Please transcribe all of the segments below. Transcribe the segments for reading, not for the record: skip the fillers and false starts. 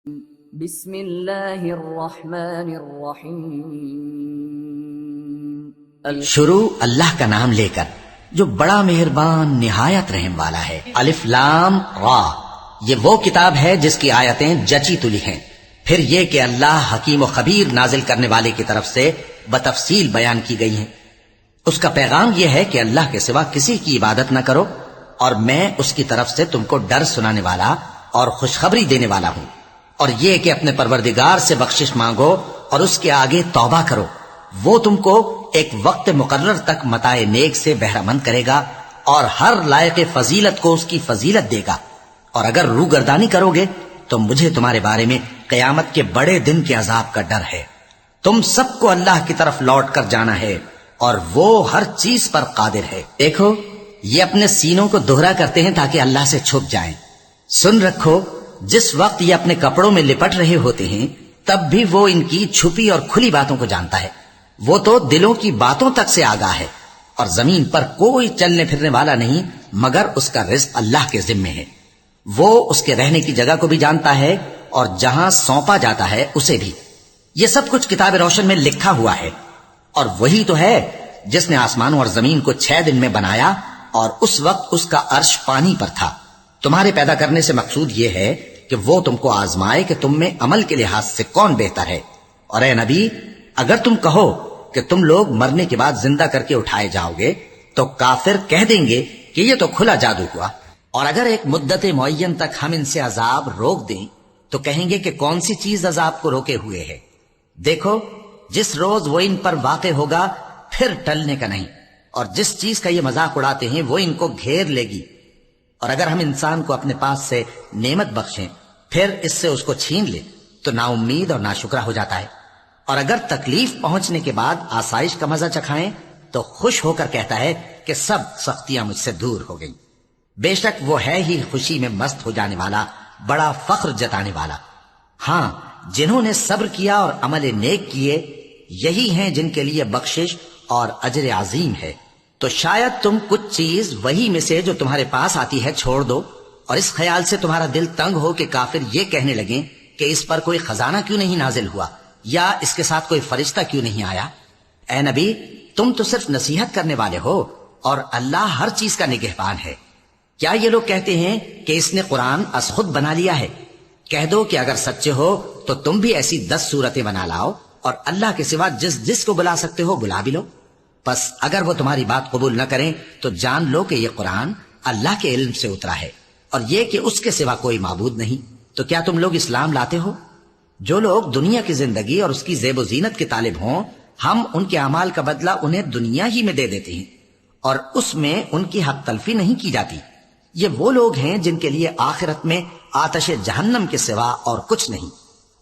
بسم اللہ الرحمن الرحیم شروع اللہ کا نام لے کر جو بڑا مہربان نہایت رحم والا ہے۔ الف لام را، یہ وہ کتاب ہے جس کی آیتیں جچی تلی ہیں۔ پھر یہ کہ اللہ حکیم و خبیر نازل کرنے والے کی طرف سے بتفصیل بیان کی گئی ہیں۔ اس کا پیغام یہ ہے کہ اللہ کے سوا کسی کی عبادت نہ کرو، اور میں اس کی طرف سے تم کو ڈر سنانے والا اور خوشخبری دینے والا ہوں۔ اور یہ کہ اپنے پروردگار سے بخشش مانگو اور اس کے آگے توبہ کرو، وہ تم کو ایک وقت مقرر تک متاع نیک سے بہرہ مند کرے گا اور ہر لائق فضیلت کو اس کی فضیلت دے گا۔ اور اگر روگردانی کرو گے تو مجھے تمہارے بارے میں قیامت کے بڑے دن کے عذاب کا ڈر ہے۔ تم سب کو اللہ کی طرف لوٹ کر جانا ہے اور وہ ہر چیز پر قادر ہے۔ دیکھو، یہ اپنے سینوں کو دوہرا کرتے ہیں تاکہ اللہ سے چھپ جائیں۔ سن رکھو، جس وقت یہ اپنے کپڑوں میں لپٹ رہے ہوتے ہیں تب بھی وہ ان کی چھپی اور کھلی باتوں کو جانتا ہے۔ وہ تو دلوں کی باتوں تک سے آگاہ ہے، اور زمین پر کوئی چلنے پھرنے والا نہیں مگر اس کا رزق اللہ کے ذمے ہے۔ وہ اس کے رہنے کی جگہ کو بھی جانتا ہے اور جہاں سونپا جاتا ہے اسے بھی۔ یہ سب کچھ کتاب روشن میں لکھا ہوا ہے۔ اور وہی تو ہے جس نے آسمانوں اور زمین کو 6 دن میں بنایا، اور اس وقت اس کا عرش پانی پر تھا۔ تمہارے پیدا کرنے سے مقصود یہ ہے کہ وہ تم کو آزمائے کہ تم میں عمل کے لحاظ سے کون بہتر ہے۔ اور اے نبی، اگر تم کہو کہ تم لوگ مرنے کے بعد زندہ کر کے اٹھائے جاؤ گے تو کافر کہہ دیں گے کہ یہ تو کھلا جادو ہوا۔ اور اگر ایک مدت معین تک ہم ان سے عذاب روک دیں تو کہیں گے کہ کون سی چیز عذاب کو روکے ہوئے ہے۔ دیکھو، جس روز وہ ان پر واقع ہوگا پھر ٹلنے کا نہیں، اور جس چیز کا یہ مذاق اڑاتے ہیں وہ ان کو گھیر لے گی۔ اور اگر ہم انسان کو اپنے پاس سے نعمت بخشیں پھر اس سے اس کو چھین لے تو نا امید اور ناشکرا ہو جاتا ہے۔ اور اگر تکلیف پہنچنے کے بعد آسائش کا مزہ چکھائیں تو خوش ہو کر کہتا ہے کہ سب سختیاں مجھ سے دور ہو گئیں۔ بے شک وہ ہے ہی خوشی میں مست ہو جانے والا، بڑا فخر جتانے والا۔ ہاں، جنہوں نے صبر کیا اور عمل نیک کیے، یہی ہیں جن کے لیے بخشش اور اجر عظیم ہے۔ تو شاید تم کچھ چیز وہی میں سے جو تمہارے پاس آتی ہے چھوڑ دو، اور اس خیال سے تمہارا دل تنگ ہو کہ کافر یہ کہنے لگیں کہ اس پر کوئی خزانہ کیوں نہیں نازل ہوا، یا اس کے ساتھ کوئی فرشتہ کیوں نہیں آیا۔ اے نبی، تم تو صرف نصیحت کرنے والے ہو، اور اللہ ہر چیز کا نگہبان ہے۔ کیا یہ لوگ کہتے ہیں کہ اس نے قرآن از خود بنا لیا ہے؟ کہہ دو کہ اگر سچے ہو تو تم بھی ایسی 10 صورتیں بنا لاؤ، اور اللہ کے سوا جس کو بلا سکتے ہو بلا بھی لو۔ پس اگر وہ تمہاری بات قبول نہ کریں تو جان لو کہ یہ قرآن اللہ کے علم سے اترا ہے، اور یہ کہ اس کے سوا کوئی معبود نہیں۔ تو کیا تم لوگ اسلام لاتے ہو؟ جو لوگ دنیا کی زندگی اور اس کی زیب و زینت کے طالب ہوں، ہم ان کے اعمال کا بدلہ انہیں دنیا ہی میں دے دیتے ہیں، اور اس میں ان کی حق تلفی نہیں کی جاتی۔ یہ وہ لوگ ہیں جن کے لیے آخرت میں آتش جہنم کے سوا اور کچھ نہیں،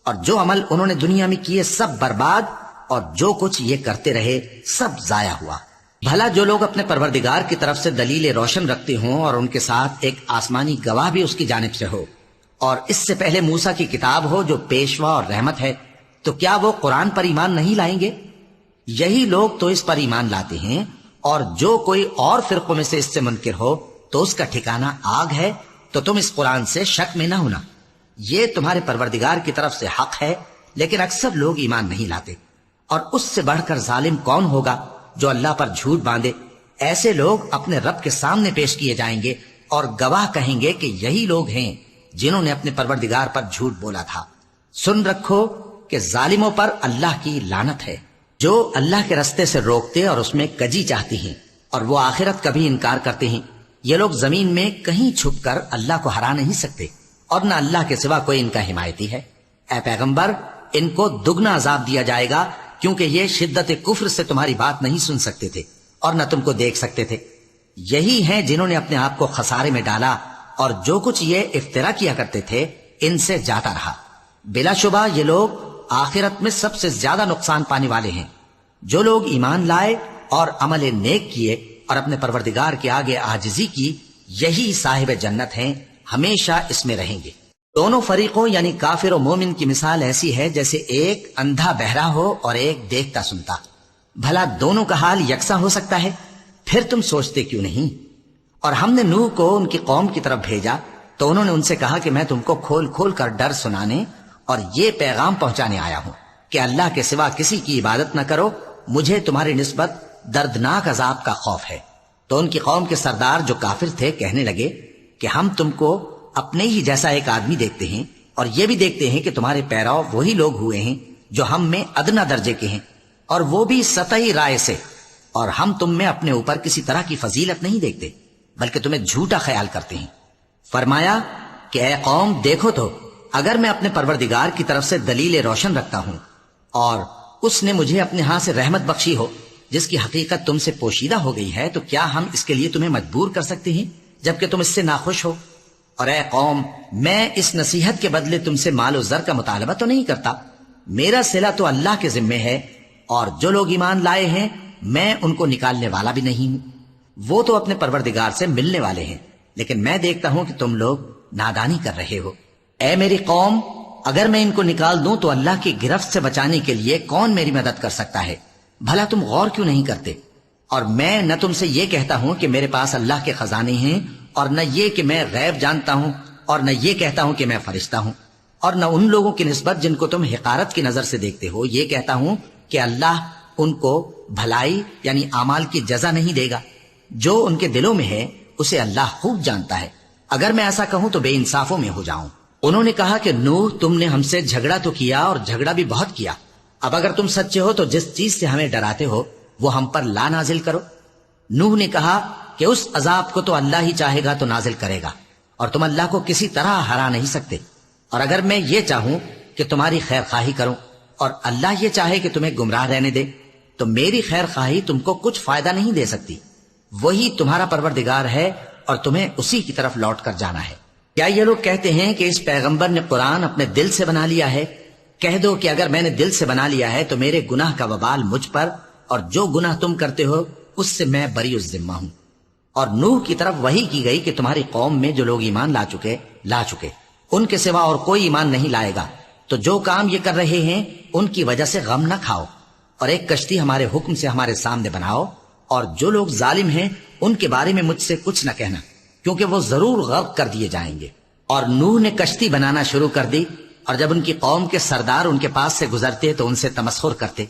اور جو عمل انہوں نے دنیا میں کیے سب برباد، اور جو کچھ یہ کرتے رہے سب ضائع ہوا۔ بھلا جو لوگ اپنے پروردگار کی طرف سے دلیل روشن رکھتے ہوں اور ان کے ساتھ ایک آسمانی گواہ بھی اس کی جانب سے ہو، اور اس سے پہلے موسیٰ کی کتاب ہو جو پیشوا اور رحمت ہے، تو کیا وہ قرآن پر ایمان نہیں لائیں گے؟ یہی لوگ تو اس پر ایمان لاتے ہیں، اور جو کوئی اور فرقوں میں سے اس سے منکر ہو تو اس کا ٹھکانہ آگ ہے۔ تو تم اس قرآن سے شک میں نہ ہونا، یہ تمہارے پروردگار کی طرف سے حق ہے، لیکن اکثر لوگ ایمان نہیں لاتے۔ اور اس سے بڑھ کر ظالم کون ہوگا جو اللہ پر جھوٹ باندھے؟ ایسے لوگ اپنے رب کے سامنے پیش کیے جائیں گے اور گواہ کہیں گے کہ یہی لوگ ہیں جنہوں نے اپنے پروردگار پر جھوٹ بولا تھا۔ سن رکھو کہ ظالموں پر اللہ کی لعنت ہے، جو اللہ کے رستے سے روکتے اور اس میں کجی چاہتی ہیں، اور وہ آخرت کا بھی انکار کرتے ہیں۔ یہ لوگ زمین میں کہیں چھپ کر اللہ کو ہرا نہیں سکتے، اور نہ اللہ کے سوا کوئی ان کا حمایتی ہے۔ اے پیغمبر، ان کو دگنا عذاب دیا جائے گا، کیونکہ یہ شدت کفر سے تمہاری بات نہیں سن سکتے تھے اور نہ تم کو دیکھ سکتے تھے۔ یہی ہیں جنہوں نے اپنے آپ کو خسارے میں ڈالا، اور جو کچھ یہ افترا کیا کرتے تھے ان سے جاتا رہا۔ بلا شبہ یہ لوگ آخرت میں سب سے زیادہ نقصان پانے والے ہیں۔ جو لوگ ایمان لائے اور عمل نیک کیے اور اپنے پروردگار کے آگے عاجزی کی، یہی صاحب جنت ہیں، ہمیشہ اس میں رہیں گے۔ دونوں فریقوں یعنی کافر و مومن کی مثال ایسی ہے جیسے ایک اندھا بہرا ہو اور ایک دیکھتا سنتا۔ بھلا دونوں کا حال یکساں ہو سکتا ہے؟ پھر تم سوچتے کیوں نہیں؟ اور ہم نے نوح کو ان کی قوم کی طرف بھیجا تو انہوں نے ان سے کہا کہ میں تم کو کھول کھول کر ڈر سنانے اور یہ پیغام پہنچانے آیا ہوں کہ اللہ کے سوا کسی کی عبادت نہ کرو، مجھے تمہاری نسبت دردناک عذاب کا خوف ہے۔ تو ان کی قوم کے سردار جو کافر تھے کہنے لگے کہ ہم تم کو اپنے ہی جیسا ایک آدمی دیکھتے ہیں، اور یہ بھی دیکھتے ہیں کہ تمہارے پیرو وہی لوگ ہوئے ہیں جو ہم میں ادنا درجے کے ہیں، اور وہ بھی سطحی رائے سے، اور ہم تم میں اپنے اوپر کسی طرح کی فضیلت نہیں دیکھتے بلکہ تمہیں جھوٹا خیال کرتے ہیں۔ فرمایا کہ اے قوم دیکھو تو، اگر میں اپنے پروردگار کی طرف سے دلیل روشن رکھتا ہوں اور اس نے مجھے اپنے ہاں سے رحمت بخشی ہو جس کی حقیقت تم سے پوشیدہ ہو گئی ہے، تو کیا ہم اس کے لیے تمہیں مجبور کر سکتے ہیں جبکہ تم اس سے ناخوش ہو؟ اور اے قوم، میں اس نصیحت کے بدلے تم سے مال و زر کا مطالبہ تو نہیں کرتا، میرا صلہ تو اللہ کے ذمے ہے، اور جو لوگ ایمان لائے ہیں میں ان کو نکالنے والا بھی نہیں ہوں، وہ تو اپنے پروردگار سے ملنے والے ہیں، لیکن میں دیکھتا ہوں کہ تم لوگ نادانی کر رہے ہو۔ اے میری قوم، اگر میں ان کو نکال دوں تو اللہ کی گرفت سے بچانے کے لیے کون میری مدد کر سکتا ہے؟ بھلا تم غور کیوں نہیں کرتے؟ اور میں نہ تم سے یہ کہتا ہوں کہ میرے پاس اللہ کے خزانے ہیں، اور نہ یہ کہ میں غیب جانتا ہوں، اور نہ یہ کہتا ہوں کہ میں فرشتہ ہوں، اور نہ ان لوگوں کی نسبت جن کو تم حقارت کی نظر سے دیکھتے ہو یہ کہتا ہوں کہ اللہ ان کو بھلائی یعنی اعمال کی جزا نہیں دے گا۔ جو ان کے دلوں میں ہے اسے اللہ خوب جانتا ہے، اگر میں ایسا کہوں تو بے انصافوں میں ہو جاؤں۔ انہوں نے کہا کہ نوح، تم نے ہم سے جھگڑا تو کیا اور جھگڑا بھی بہت کیا، اب اگر تم سچے ہو تو جس چیز سے ہمیں ڈراتے ہو وہ ہم پر لا نازل کرو۔ نوح نے کہا کہ اس عذاب کو تو اللہ ہی چاہے گا تو نازل کرے گا، اور تم اللہ کو کسی طرح ہرا نہیں سکتے، اور اگر میں یہ چاہوں کہ تمہاری خیر خواہی کروں اور اللہ یہ چاہے کہ تمہیں گمراہ رہنے دے تو میری خیر خواہی تم کو کچھ فائدہ نہیں دے سکتی، وہی تمہارا پروردگار ہے اور تمہیں اسی کی طرف لوٹ کر جانا ہے۔ کیا یہ لوگ کہتے ہیں کہ اس پیغمبر نے قرآن اپنے دل سے بنا لیا ہے؟ کہہ دو کہ اگر میں نے دل سے بنا لیا ہے تو میرے گناہ کا وبال مجھ پر، اور جو گناہ تم کرتے ہو اس سے میں بری الذمہ ہوں۔ اور نوح کی طرف وحی کی گئی کہ تمہاری قوم میں جو لوگ ایمان لا چکے ان کے سوا اور کوئی ایمان نہیں لائے گا، تو جو کام یہ کر رہے ہیں ان کی وجہ سے غم نہ کھاؤ، اور ایک کشتی ہمارے حکم سے ہمارے سامنے بناؤ، اور جو لوگ ظالم ہیں ان کے بارے میں مجھ سے کچھ نہ کہنا، کیونکہ وہ ضرور غرق کر دیے جائیں گے۔ اور نوح نے کشتی بنانا شروع کر دی، اور جب ان کی قوم کے سردار ان کے پاس سے گزرتے تو ان سے تمسخر کرتے۔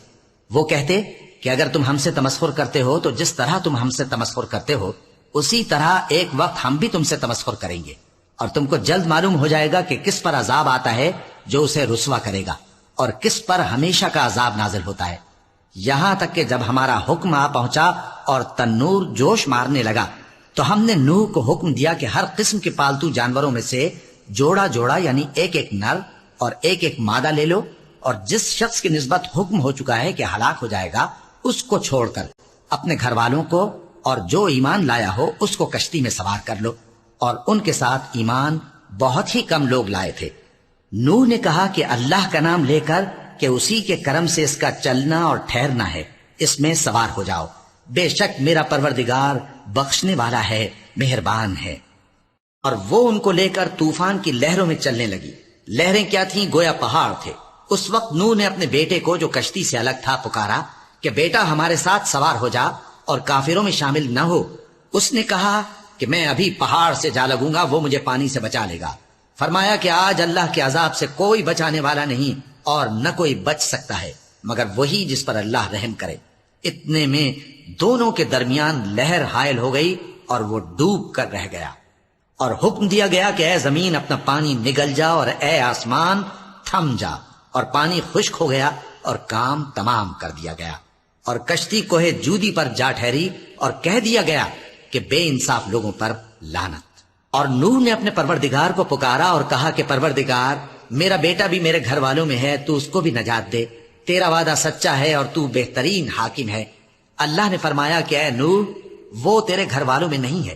وہ کہتے کہ اگر تم ہم سے تمسخر کرتے ہو تو جس طرح تم ہم سے تمسخر کرتے ہو اسی طرح ایک وقت ہم بھی تم سے تمسخر کریں گے، اور تم کو جلد معلوم ہو جائے گا کہ کس پر عذاب آتا ہے جو اسے رسوا کرے گا، اور کس پر ہمیشہ کا عذاب نازل ہوتا ہے۔ یہاں تک کہ جب ہمارا حکم آ پہنچا اور تنور جوش مارنے لگا تو ہم نے نوح کو حکم دیا کہ ہر قسم کے پالتو جانوروں میں سے جوڑا جوڑا یعنی ایک ایک نر اور ایک ایک مادہ لے لو، اور جس شخص کی نسبت حکم ہو چکا ہے کہ ہلاک ہو جائے گا اس کو چھوڑ کر اپنے گھر والوں کو اور جو ایمان لایا ہو اس کو کشتی میں سوار کر لو۔ اور ان کے ساتھ ایمان بہت ہی کم لوگ لائے تھے۔ نوح نے کہا کہ اللہ کا نام لے کر کہ اسی کے کرم سے اس کا چلنا اور ٹھہرنا ہے، اس میں سوار ہو جاؤ، بے شک میرا پروردگار بخشنے والا ہے، مہربان ہے۔ اور وہ ان کو لے کر طوفان کی لہروں میں چلنے لگی۔ لہریں کیا تھیں؟ گویا پہاڑ تھے۔ اس وقت نوح نے اپنے بیٹے کو جو کشتی سے الگ تھا پکارا کہ بیٹا ہمارے ساتھ سوار ہو جا اور کافروں میں شامل نہ ہو۔ اس نے کہا کہ میں ابھی پہاڑ سے جا لگوں گا، وہ مجھے پانی سے بچا لے گا۔ فرمایا کہ آج اللہ کے عذاب سے کوئی بچانے والا نہیں اور نہ کوئی بچ سکتا ہے مگر وہی جس پر اللہ رحم کرے۔ اتنے میں دونوں کے درمیان لہر حائل ہو گئی اور وہ ڈوب کر رہ گیا، اور حکم دیا گیا کہ اے زمین اپنا پانی نگل جا اور اے آسمان تھم جا، اور پانی خشک ہو گیا اور کام تمام کر دیا گیا، اور کشتی کوہ جودی پر جا ٹھہری، اور کہہ دیا گیا کہ بے انصاف لوگوں پر لعنت۔ اور نوح نے اپنے پروردگار کو پکارا اور کہا کہ پروردگار، میرا بیٹا بھی میرے گھر والوں میں ہے، تو اس کو بھی نجات دے، تیرا وعدہ سچا ہے اور تو بہترین حاکم ہے۔ اللہ نے فرمایا کہ اے نوح، وہ تیرے گھر والوں میں نہیں ہے،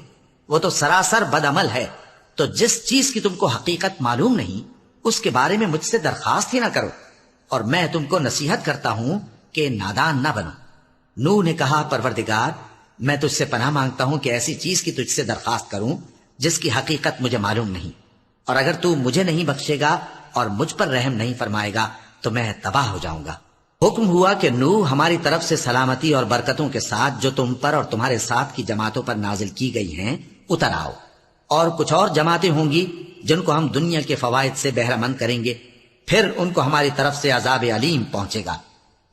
وہ تو سراسر بد عمل ہے، تو جس چیز کی تم کو حقیقت معلوم نہیں اس کے بارے میں مجھ سے درخواست ہی نہ کرو، اور میں تم کو نصیحت کرتا ہوں کہ نادان نہ بنو۔ نوح نے کہا پروردگار، میں تجھ سے پناہ مانگتا ہوں کہ ایسی چیز کی تجھ سے درخواست کروں جس کی حقیقت مجھے معلوم نہیں، اور اگر تو مجھے نہیں بخشے گا اور مجھ پر رحم نہیں فرمائے گا تو میں تباہ ہو جاؤں گا۔ حکم ہوا کہ نوح ہماری طرف سے سلامتی اور برکتوں کے ساتھ جو تم پر اور تمہارے ساتھ کی جماعتوں پر نازل کی گئی ہیں اتر آؤ، اور کچھ اور جماعتیں ہوں گی جن کو ہم دنیا کے فوائد سے بہرہ مند کریں گے، پھر ان کو ہماری طرف سے عذاب علیم پہنچے گا۔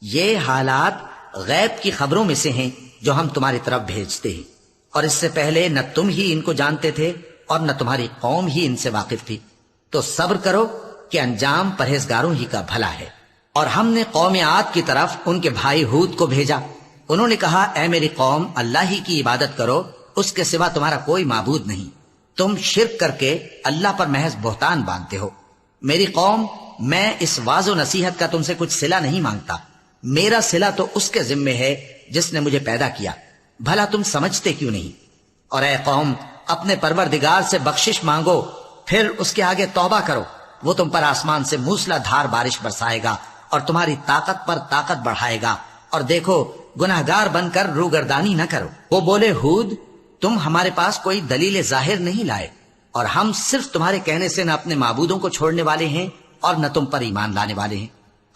یہ حالات غیب کی خبروں میں سے ہیں جو ہم تمہاری طرف بھیجتے ہیں، اور اس سے پہلے نہ تم ہی ان کو جانتے تھے اور نہ تمہاری قوم ہی ان سے واقف تھی، تو صبر کرو کہ انجام پرہیزگاروں ہی کا بھلا ہے۔ اور ہم نے قوم عاد کی طرف ان کے بھائی ہود کو بھیجا۔ انہوں نے کہا، اے میری قوم، اللہ ہی کی عبادت کرو، اس کے سوا تمہارا کوئی معبود نہیں۔ تم شرک کر کے اللہ پر محض بہتان باندھتے ہو۔ میری قوم، میں اس واعظ و نصیحت کا تم سے کچھ صلہ نہیں مانگتا، میرا صلہ تو اس کے ذمے ہے جس نے مجھے پیدا کیا، بھلا تم سمجھتے کیوں نہیں؟ اور اے قوم، اپنے پروردگار سے بخشش مانگو، پھر اس کے آگے توبہ کرو، وہ تم پر آسمان سے موسلا دھار بارش برسائے گا اور تمہاری طاقت پر طاقت بڑھائے گا، اور دیکھو گناہگار بن کر روگردانی نہ کرو۔ وہ بولے، ہود، تم ہمارے پاس کوئی دلیل ظاہر نہیں لائے، اور ہم صرف تمہارے کہنے سے نہ اپنے معبودوں کو چھوڑنے والے ہیں اور نہ تم پر ایمان لانے والے ہیں۔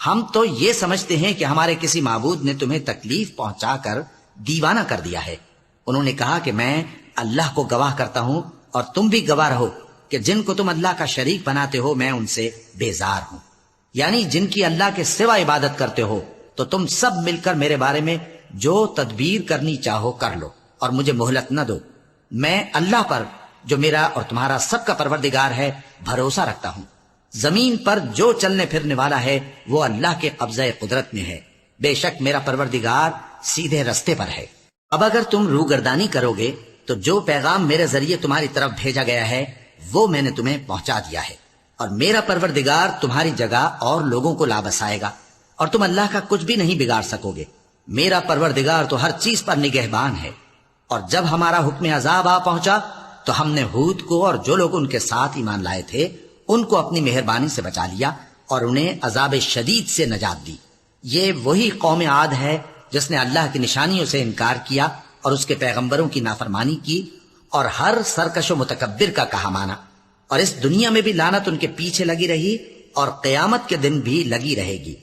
ہم تو یہ سمجھتے ہیں کہ ہمارے کسی معبود نے تمہیں تکلیف پہنچا کر دیوانہ کر دیا ہے۔ انہوں نے کہا کہ میں اللہ کو گواہ کرتا ہوں اور تم بھی گواہ رہو کہ جن کو تم اللہ کا شریک بناتے ہو میں ان سے بیزار ہوں، یعنی جن کی اللہ کے سوا عبادت کرتے ہو، تو تم سب مل کر میرے بارے میں جو تدبیر کرنی چاہو کر لو اور مجھے مہلت نہ دو۔ میں اللہ پر جو میرا اور تمہارا سب کا پروردگار ہے بھروسہ رکھتا ہوں۔ زمین پر جو چلنے پھرنے والا ہے وہ اللہ کے قبضہ قدرت میں ہے، بے شک میرا پروردگار سیدھے رستے پر ہے۔ اب اگر تم روگردانی کرو گے تو جو پیغام میرے ذریعے تمہاری طرف بھیجا گیا ہے وہ میں نے تمہیں پہنچا دیا ہے، اور میرا پروردگار تمہاری جگہ اور لوگوں کو لا بسائے گا، اور تم اللہ کا کچھ بھی نہیں بگاڑ سکو گے۔ میرا پروردگار تو ہر چیز پر نگہبان ہے۔ اور جب ہمارا حکم عذاب آ پہنچا تو ہم نے ہود کو اور جو لوگ ان کے ساتھ ایمان لائے تھے ان کو اپنی مہربانی سے بچا لیا اور انہیں عذاب شدید سے نجات دی۔ یہ وہی قوم عاد ہے جس نے اللہ کی نشانیوں سے انکار کیا اور اس کے پیغمبروں کی نافرمانی کی اور ہر سرکش و متکبر کا کہا مانا، اور اس دنیا میں بھی لعنت ان کے پیچھے لگی رہی اور قیامت کے دن بھی لگی رہے گی۔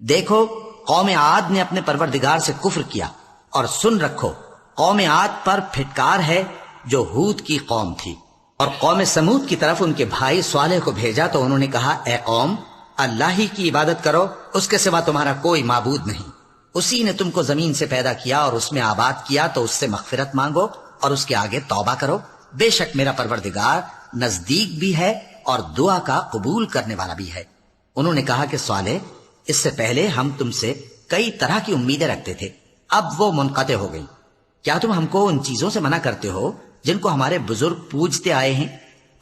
دیکھو، قوم عاد نے اپنے پروردگار سے کفر کیا، اور سن رکھو قوم عاد پر پھٹکار ہے جو ہود کی قوم تھی۔ اور قوم سمود کی طرف ان کے بھائی صالح کو بھیجا تو انہوں نے کہا، اے قوم، اللہ ہی کی عبادت کرو، اس کے سوا تمہارا کوئی معبود نہیں۔ اسی نے تم کو زمین سے پیدا کیا اور اس میں آباد کیا، تو اس سے مغفرت مانگو اور اس کے آگے توبہ کرو، بے شک میرا پروردگار نزدیک بھی ہے اور دعا کا قبول کرنے والا بھی ہے۔ انہوں نے کہا کہ صالح، اس سے پہلے ہم تم سے کئی طرح کی امیدیں رکھتے تھے، اب وہ منقطع ہو گئی۔ کیا تم ہم کو ان چیزوں سے منع کرتے ہو جن کو ہمارے بزرگ پوجتے آئے ہیں؟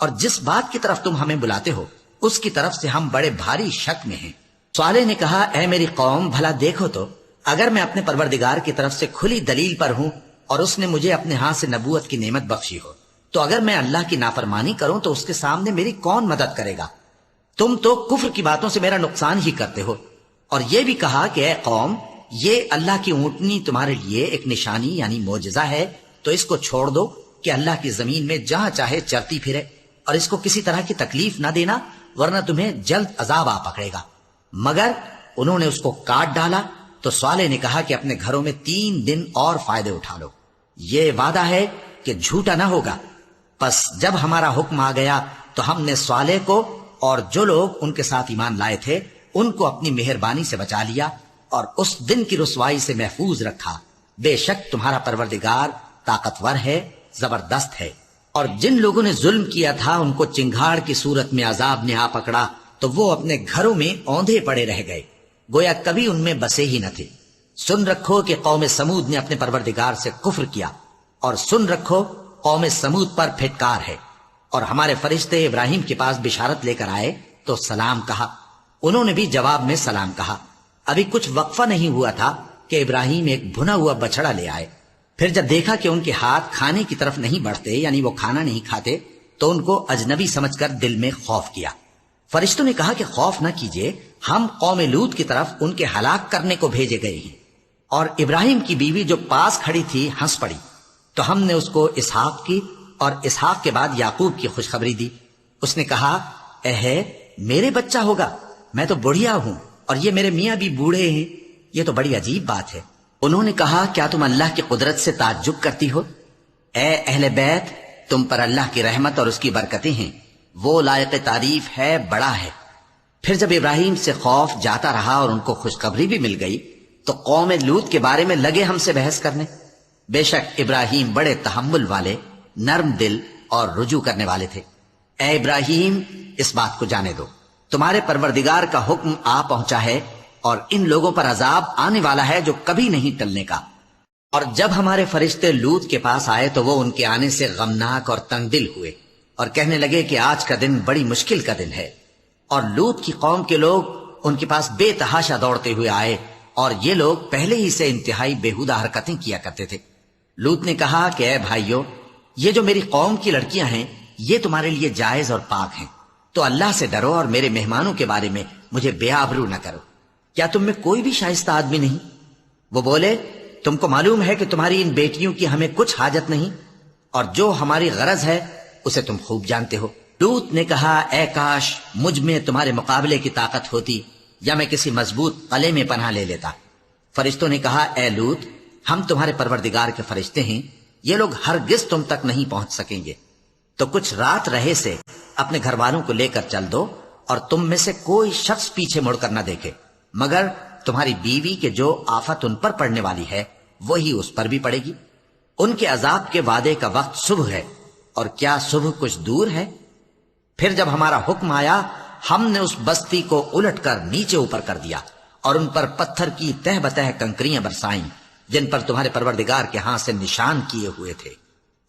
اور جس بات کی طرف تم ہمیں بلاتے ہو اس کی طرف سے ہم بڑے بھاری شک میں ہیں۔ صالح نے کہا، اے میری قوم، بھلا دیکھو تو، اگر میں اپنے پروردگار کی طرف سے کھلی دلیل پر ہوں اور اس نے مجھے اپنے ہاتھ سے نبوت کی نعمت بخشی ہو، تو اگر میں اللہ کی نافرمانی کروں تو اس کے سامنے میری کون مدد کرے گا؟ تم تو کفر کی باتوں سے میرا نقصان ہی کرتے ہو۔ اور یہ بھی کہا کہ اے قوم، یہ اللہ کی اونٹنی تمہارے لیے ایک نشانی یعنی معجزہ ہے، تو اس کو چھوڑ دو کہ اللہ کی زمین میں جہاں چاہے چرتی پھرے، اور اس کو کسی طرح کی تکلیف نہ دینا، ورنہ تمہیں جلد عذاب آ پکڑے گا۔ مگر انہوں نے اس کو کاٹ ڈالا تو صالح نے کہا کہ اپنے گھروں میں 3 دن اور فائدے اٹھا لو، یہ وعدہ ہے کہ جھوٹا نہ ہوگا۔ پس جب ہمارا حکم آ گیا تو ہم نے صالح کو اور جو لوگ ان کے ساتھ ایمان لائے تھے ان کو اپنی مہربانی سے بچا لیا اور اس دن کی رسوائی سے محفوظ رکھا۔ بے شک تمہارا پروردگار طاقتور ہے، زبردست ہے۔ اور جن لوگوں نے ظلم کیا تھا ان کو چنگھاڑ کی صورت میں عذاب نے آ پکڑا تو وہ اپنے گھروں میں اوندھے پڑے رہ گئے، گویا کبھی ان میں بسے ہی نہ تھے۔ سن رکھو کہ قوم سمود نے اپنے پروردگار سے کفر کیا، اور سن رکھو قوم سمود پر پھٹکار ہے۔ اور ہمارے فرشتے ابراہیم کے پاس بشارت لے کر آئے تو سلام کہا، انہوں نے بھی جواب میں سلام کہا۔ ابھی کچھ وقفہ نہیں ہوا تھا کہ ابراہیم ایک بھنا ہوا بچڑا لے آئے۔ پھر جب دیکھا کہ ان کے ہاتھ کھانے کی طرف نہیں بڑھتے، یعنی وہ کھانا نہیں کھاتے، تو ان کو اجنبی سمجھ کر دل میں خوف کیا۔ فرشتوں نے کہا کہ خوف نہ کیجیے، ہم قوم لوط کی طرف ان کے ہلاک کرنے کو بھیجے گئے ہیں۔ اور ابراہیم کی بیوی جو پاس کھڑی تھی ہنس پڑی، تو ہم نے اس کو اسحاق کی اور اسحاق کے بعد یعقوب کی خوشخبری دی۔ اس نے کہا، اے میرے بچہ ہوگا، میں تو بڑھیا ہوں اور یہ میرے میاں بھی بوڑھے ہیں، یہ تو بڑی عجیب بات ہے۔ انہوں نے کہا، کیا تم اللہ کی قدرت سے تعجب کرتی ہو؟ اے اہل بیت، تم پر اللہ کی رحمت اور اس کی برکتیں ہیں، وہ لائق تعریف ہے، بڑا ہے۔ پھر جب ابراہیم سے خوف جاتا رہا اور ان کو خوشخبری بھی مل گئی تو قوم لوط کے بارے میں لگے ہم سے بحث کرنے۔ بے شک ابراہیم بڑے تحمل والے، نرم دل اور رجوع کرنے والے تھے۔ اے ابراہیم، اس بات کو جانے دو، تمہارے پروردگار کا حکم آ پہنچا ہے اور ان لوگوں پر عذاب آنے والا ہے جو کبھی نہیں ٹلنے کا۔ اور جب ہمارے فرشتے لوط کے پاس آئے تو وہ ان کے آنے سے غمناک اور تنگ دل ہوئے اور کہنے لگے کہ آج کا دن بڑی مشکل کا دن ہے۔ اور لوط کی قوم کے لوگ ان کے پاس بے تحاشا دوڑتے ہوئے آئے اور یہ لوگ پہلے ہی سے انتہائی بےہودہ حرکتیں کیا کرتے تھے۔ لوط نے کہا کہ اے بھائیو، یہ جو میری قوم کی لڑکیاں ہیں یہ تمہارے لیے جائز اور پاک ہیں، تو اللہ سے ڈرو اور میرے مہمانوں کے بارے میں مجھے بے آبرو نہ کرو۔ کیا تم میں کوئی بھی شائستہ آدمی نہیں؟ وہ بولے، تم کو معلوم ہے کہ تمہاری ان بیٹیوں کی ہمیں کچھ حاجت نہیں، اور جو ہماری غرض ہے اسے تم خوب جانتے ہو۔ لوط نے کہا، اے کاش مجھ میں تمہارے مقابلے کی طاقت ہوتی یا میں کسی مضبوط قلعے میں پناہ لے لیتا۔ فرشتوں نے کہا، اے لوط، ہم تمہارے پروردگار کے فرشتے ہیں، یہ لوگ ہرگز تم تک نہیں پہنچ سکیں گے، تو کچھ رات رہے سے اپنے گھر والوں کو لے کر چل دو، اور تم میں سے کوئی شخص پیچھے مڑ کر نہ دیکھے، مگر تمہاری بیوی کے جو آفت ان پر پڑنے والی ہے وہی اس پر بھی پڑے گی۔ ان کے عذاب کے وعدے کا وقت صبح ہے، اور کیا صبح کچھ دور ہے؟ پھر جب ہمارا حکم آیا ہم نے اس بستی کو الٹ کر نیچے اوپر کر دیا اور ان پر پتھر کی تہ بتہ کنکریاں برسائیں جن پر تمہارے پروردگار کے ہاں سے نشان کیے ہوئے تھے،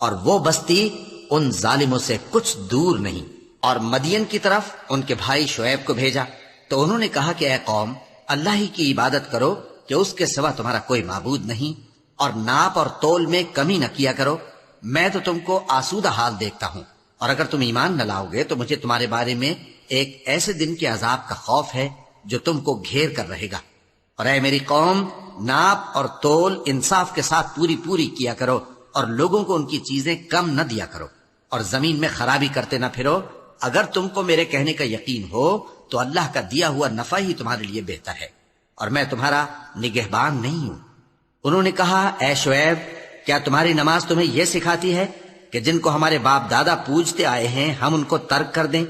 اور وہ بستی ان ظالموں سے کچھ دور نہیں۔ اور مدین کی طرف ان کے بھائی شعیب کو بھیجا تو انہوں نے کہا کہ اے قوم، اللہ ہی کی عبادت کرو کہ اس کے سوا تمہارا کوئی معبود نہیں، اور ناپ اور تول میں کمی نہ کیا کرو، میں تو تم کو آسودہ حال دیکھتا ہوں، اور اگر تم ایمان نہ لاؤ گے تو مجھے تمہارے بارے میں ایک ایسے دن کے عذاب کا خوف ہے جو تم کو گھیر کر رہے گا۔ اور اے میری قوم، ناپ اور تول انصاف کے ساتھ پوری کیا کرو، اور لوگوں کو ان کی چیزیں کم نہ دیا کرو، اور زمین میں خرابی کرتے نہ پھرو۔ اگر تم کو میرے کہنے کا یقین ہو تو اللہ کا دیا ہوا نفع ہی تمہارے لیے بہتر ہے، اور میں تمہارا نگہبان نہیں ہوں۔ انہوں نے کہا، اے شعیب، کیا تمہاری نماز تمہیں یہ سکھاتی ہے کہ جن کو ہمارے باپ دادا پوجتے آئے ہیں ہم ان کو ترک کر دیں،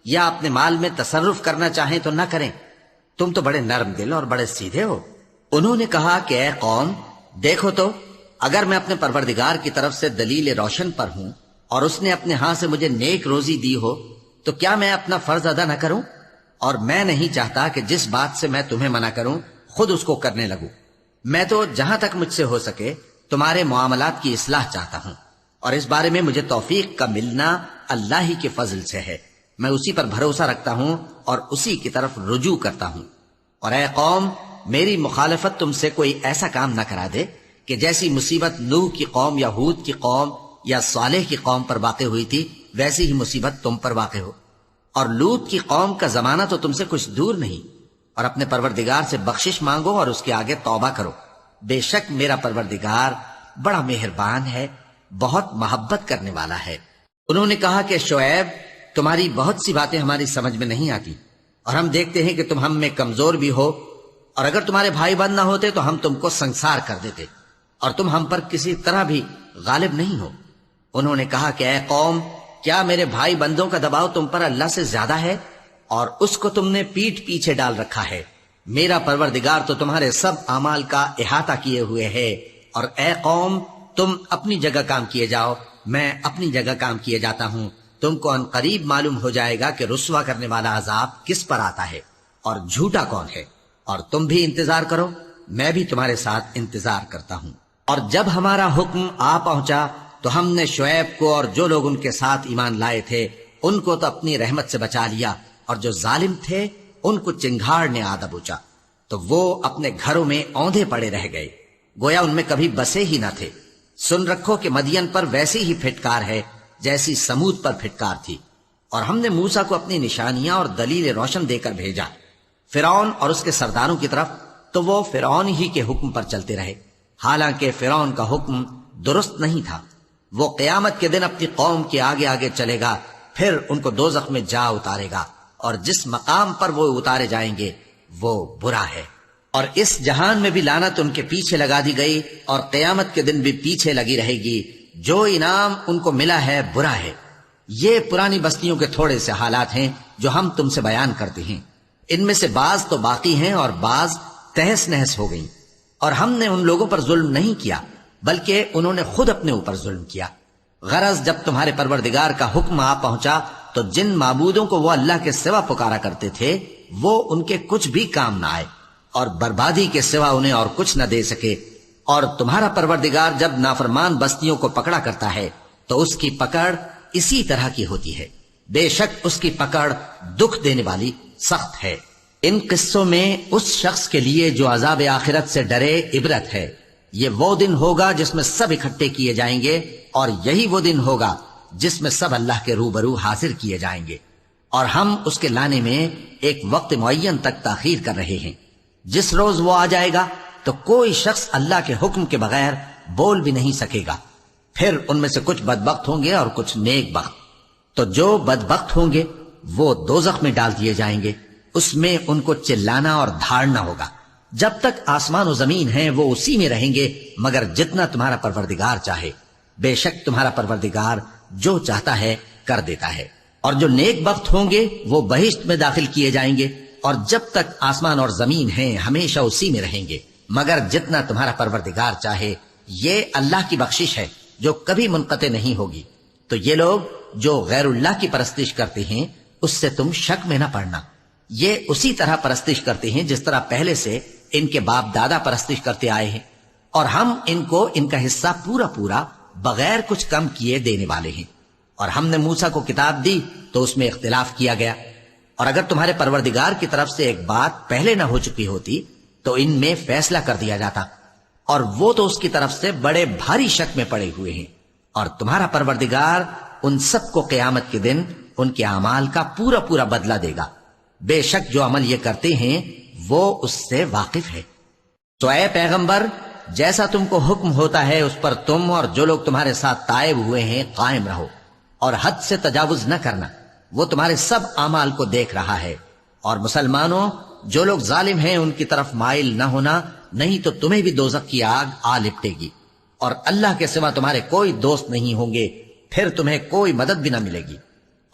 یا اپنے مال میں تصرف کرنا چاہیں تو نہ کریں؟ تم تو بڑے نرم دل اور بڑے سیدھے ہو۔ انہوں نے کہا کہ اے قوم، دیکھو تو، اگر میں اپنے پروردگار کی طرف سے دلیل روشن پر ہوں اور اس نے اپنے ہاں سے مجھے نیک روزی دی ہو تو کیا میں اپنا فرض ادا نہ کروں؟ اور میں نہیں چاہتا کہ جس بات سے میں تمہیں منع کروں خود اس کو کرنے لگوں۔ میں تو جہاں تک مجھ سے ہو سکے تمہارے معاملات کی اصلاح چاہتا ہوں، اور اس بارے میں مجھے توفیق کا ملنا اللہ ہی کے فضل سے ہے۔ میں اسی پر بھروسہ رکھتا ہوں اور اسی کی طرف رجوع کرتا ہوں۔ اور اے قوم، میری مخالفت تم سے کوئی ایسا کام نہ کرا دے کہ جیسی مصیبت نوح کی قوم یا ہود کی قوم یا صالح کی قوم پر واقع ہوئی تھی ویسی ہی مصیبت تم پر واقع ہو۔ اور لوط کی قوم کا زمانہ تو تم سے کچھ دور نہیں، اور اپنے پروردگار سے بخشش مانگو اور اس کے آگے توبہ کرو، بے شک میرا پروردگار بڑا مہربان ہے، بہت محبت کرنے والا ہے۔ انہوں نے کہا کہ شعیب، تمہاری بہت سی باتیں ہماری سمجھ میں نہیں آتی، اور ہم دیکھتے ہیں کہ تم ہم میں کمزور بھی ہو، اور اگر تمہارے بھائی بند نہ ہوتے تو ہم تم کو سنسار کر دیتے، اور تم ہم پر کسی طرح بھی غالب نہیں ہو۔ انہوں نے کہا کہ اے قوم، کیا میرے بھائی بندوں کا دباؤ تم پر اللہ سے زیادہ ہے، اور اس کو تم نے پیٹھ پیچھے ڈال رکھا ہے؟ میرا پروردگار تو تمہارے سب اعمال کا احاطہ کیے ہوئے ہے۔ اور اے قوم، تم اپنی جگہ کام کیے جاؤ، میں اپنی جگہ کام کیے جاتا ہوں۔ تم کو ان قریب معلوم ہو جائے گا کہ رسوا کرنے والا عذاب کس پر آتا ہے اور جھوٹا کون ہے، اور تم بھی انتظار کرو، میں بھی تمہارے ساتھ انتظار کرتا ہوں۔ اور جب ہمارا حکم آ پہنچا تو ہم نے شعیب کو اور جو لوگ ان کے ساتھ ایمان لائے تھے ان کو تو اپنی رحمت سے بچا لیا، اور جو ظالم تھے ان کو چنگھاڑ نے آ دبوچا، تو وہ اپنے گھروں میں اوندھے پڑے رہ گئے، گویا ان میں کبھی بسے ہی نہ تھے۔ سن رکھو کہ مدین پر ویسی ہی پھٹکار ہے جیسی سمود پر پھٹکار تھی، اور ہم نے موسیٰ کو اپنی نشانیاں اور دلیل روشن دے کر بھیجا فرعون اور اس کے سرداروں کی طرف، تو وہ فرعون ہی کے حکم پر چلتے رہے، حالانکہ فرعون کا حکم درست نہیں تھا۔ وہ قیامت کے دن اپنی قوم کے آگے آگے چلے گا، پھر ان کو دوزخ میں جا اتارے گا، اور جس مقام پر وہ اتارے جائیں گے وہ برا ہے۔ اور اس جہان میں بھی لعنت ان کے پیچھے لگا دی گئی، اور قیامت کے دن بھی پیچھے لگی رہے گی۔ جو انعام ان کو ملا ہے برا ہے۔ یہ پرانی بستیوں کے تھوڑے سے حالات ہیں جو ہم تم سے بیان کرتے ہیں۔ ان میں سے بعض تو باقی ہیں اور بعض تہس نہس ہو گئیں، اور ہم نے ان لوگوں پر ظلم نہیں کیا بلکہ انہوں نے خود اپنے اوپر ظلم کیا۔ غرض جب تمہارے پروردگار کا حکم آ پہنچا تو جن معبودوں کو وہ اللہ کے سوا پکارا کرتے تھے وہ ان کے کچھ بھی کام نہ آئے، اور بربادی کے سوا انہیں اور کچھ نہ دے سکے۔ اور تمہارا پروردگار جب نافرمان بستیوں کو پکڑا کرتا ہے تو اس کی پکڑ اسی طرح کی ہوتی ہے، بے شک اس کی پکڑ دکھ دینے والی سخت ہے۔ ان قصوں میں اس شخص کے لیے جو عذاب آخرت سے ڈرے عبرت ہے۔ یہ وہ دن ہوگا جس میں سب اکٹھے کیے جائیں گے، اور یہی وہ دن ہوگا جس میں سب اللہ کے روبرو حاضر کیے جائیں گے، اور ہم اس کے لانے میں ایک وقت معین تک تاخیر کر رہے ہیں۔ جس روز وہ آ جائے گا تو کوئی شخص اللہ کے حکم کے بغیر بول بھی نہیں سکے گا۔ پھر ان میں سے کچھ بدبخت ہوں گے اور کچھ نیک بخت۔ تو جو بدبخت ہوں گے وہ دوزخ میں ڈال دیے جائیں گے، اس میں ان کو چلانا اور دھاڑنا ہوگا۔ جب تک آسمان و زمین ہیں وہ اسی میں رہیں گے مگر جتنا تمہارا پروردگار چاہے، بے شک تمہارا پروردگار جو چاہتا ہے کر دیتا ہے۔ اور جو نیک بخت ہوں گے وہ بہشت میں داخل کیے جائیں گے، اور جب تک آسمان اور زمین ہیں ہمیشہ اسی میں رہیں گے مگر جتنا تمہارا پروردگار چاہے۔ یہ اللہ کی بخشش ہے جو کبھی منقطع نہیں ہوگی۔ تو یہ لوگ جو غیر اللہ کی پرستش کرتے ہیں اس سے تم شک میں نہ پڑنا، یہ اسی طرح پرستش کرتے ہیں جس طرح پہلے سے ان کے باپ دادا پرستش کرتے آئے ہیں، اور ہم ان کو ان کا حصہ پورا پورا بغیر کچھ کم کیے دینے والے ہیں۔ اور ہم نے موسیٰ کو کتاب دی تو اس میں اختلاف کیا گیا، اور اگر تمہارے پروردگار کی طرف سے ایک بات پہلے نہ ہو چکی ہوتی تو ان میں فیصلہ کر دیا جاتا، اور وہ تو اس کی طرف سے بڑے بھاری شک میں پڑے ہوئے ہیں۔ اور تمہارا پروردگار ان سب کو قیامت کے دن ان کے اعمال کا پورا پورا بدلہ دے گا، بے شک جو عمل یہ کرتے ہیں وہ اس سے واقف ہے۔ تو اے پیغمبر، جیسا تم کو حکم ہوتا ہے اس پر تم اور جو لوگ تمہارے ساتھ تائب ہوئے ہیں قائم رہو، اور حد سے تجاوز نہ کرنا، وہ تمہارے سب اعمال کو دیکھ رہا ہے۔ اور مسلمانوں، جو لوگ ظالم ہیں ان کی طرف مائل نہ ہونا، نہیں تو تمہیں بھی دوزخ کی آگ آ لپٹے گی، اور اللہ کے سوا تمہارے کوئی دوست نہیں ہوں گے، پھر تمہیں کوئی مدد بھی نہ ملے گی۔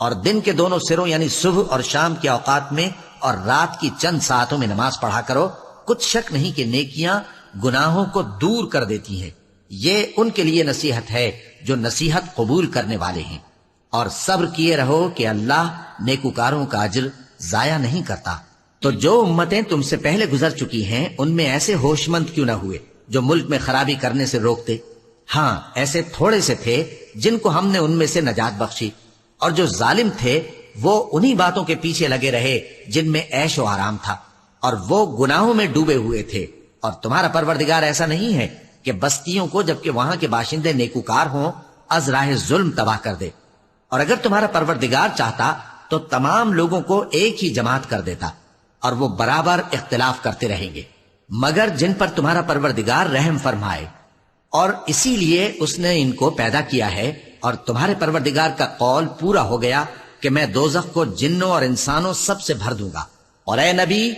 اور دن کے دونوں سروں یعنی صبح اور شام کے اوقات میں اور رات کی چند ساعتوں میں نماز پڑھا کرو، کچھ شک نہیں کہ نیکیاں گناہوں کو دور کر دیتی ہیں۔ یہ ان کے لیے نصیحت ہے جو نصیحت قبول کرنے والے ہیں۔ اور صبر کیے رہو کہ اللہ نیکوکاروں کا اجر ضائع نہیں کرتا۔ تو جو امتیں تم سے پہلے گزر چکی ہیں ان میں ایسے ہوش مند کیوں نہ ہوئے جو ملک میں خرابی کرنے سے روکتے؟ ہاں، ایسے تھوڑے سے تھے جن کو ہم نے ان میں سے نجات بخشی، اور جو ظالم تھے وہ انہی باتوں کے پیچھے لگے رہے جن میں عیش و آرام تھا، اور وہ گناہوں میں ڈوبے ہوئے تھے۔ اور تمہارا پروردگار ایسا نہیں ہے کہ بستیوں کو جبکہ وہاں کے باشندے نیکوکار ہوں از راہ ظلم تباہ کر دے۔ اور اگر تمہارا پروردگار چاہتا تو تمام لوگوں کو ایک ہی جماعت کر دیتا، اور وہ برابر اختلاف کرتے رہیں گے، مگر جن پر تمہارا پروردگار رحم فرمائے۔ اور اسی لیے اس نے ان کو پیدا کیا ہے، اور تمہارے پروردگار کا قول پورا ہو گیا کہ میں دوزخ کو جنوں اور انسانوں سب سے بھر دوں گا۔ اور اے نبی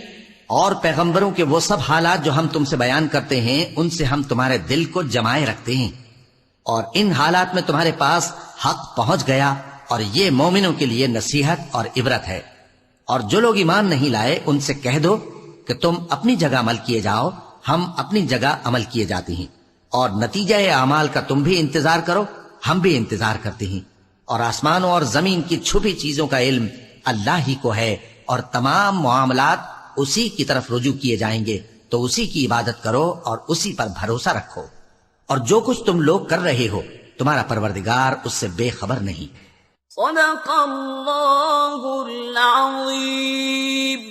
اور پیغمبروں کے وہ سب حالات جو ہم تم سے بیان کرتے ہیں ان سے ہم تمہارے دل کو جمائے رکھتے ہیں، اور ان حالات میں تمہارے پاس حق پہنچ گیا، اور یہ مومنوں کے لیے نصیحت اور عبرت ہے۔ اور جو لوگ ایمان نہیں لائے ان سے کہہ دو کہ تم اپنی جگہ عمل کیے جاؤ، ہم اپنی جگہ عمل کیے جاتے ہیں، اور نتیجہ اعمال کا تم بھی انتظار کرو، ہم بھی انتظار کرتے ہیں۔ اور آسمانوں اور زمین کی چھپی چیزوں کا علم اللہ ہی کو ہے، اور تمام معاملات اسی کی طرف رجوع کیے جائیں گے، تو اسی کی عبادت کرو اور اسی پر بھروسہ رکھو۔ اور جو کچھ تم لوگ کر رہے ہو تمہارا پروردگار اس سے بے خبر نہیں۔ صدق اللہ العظیم۔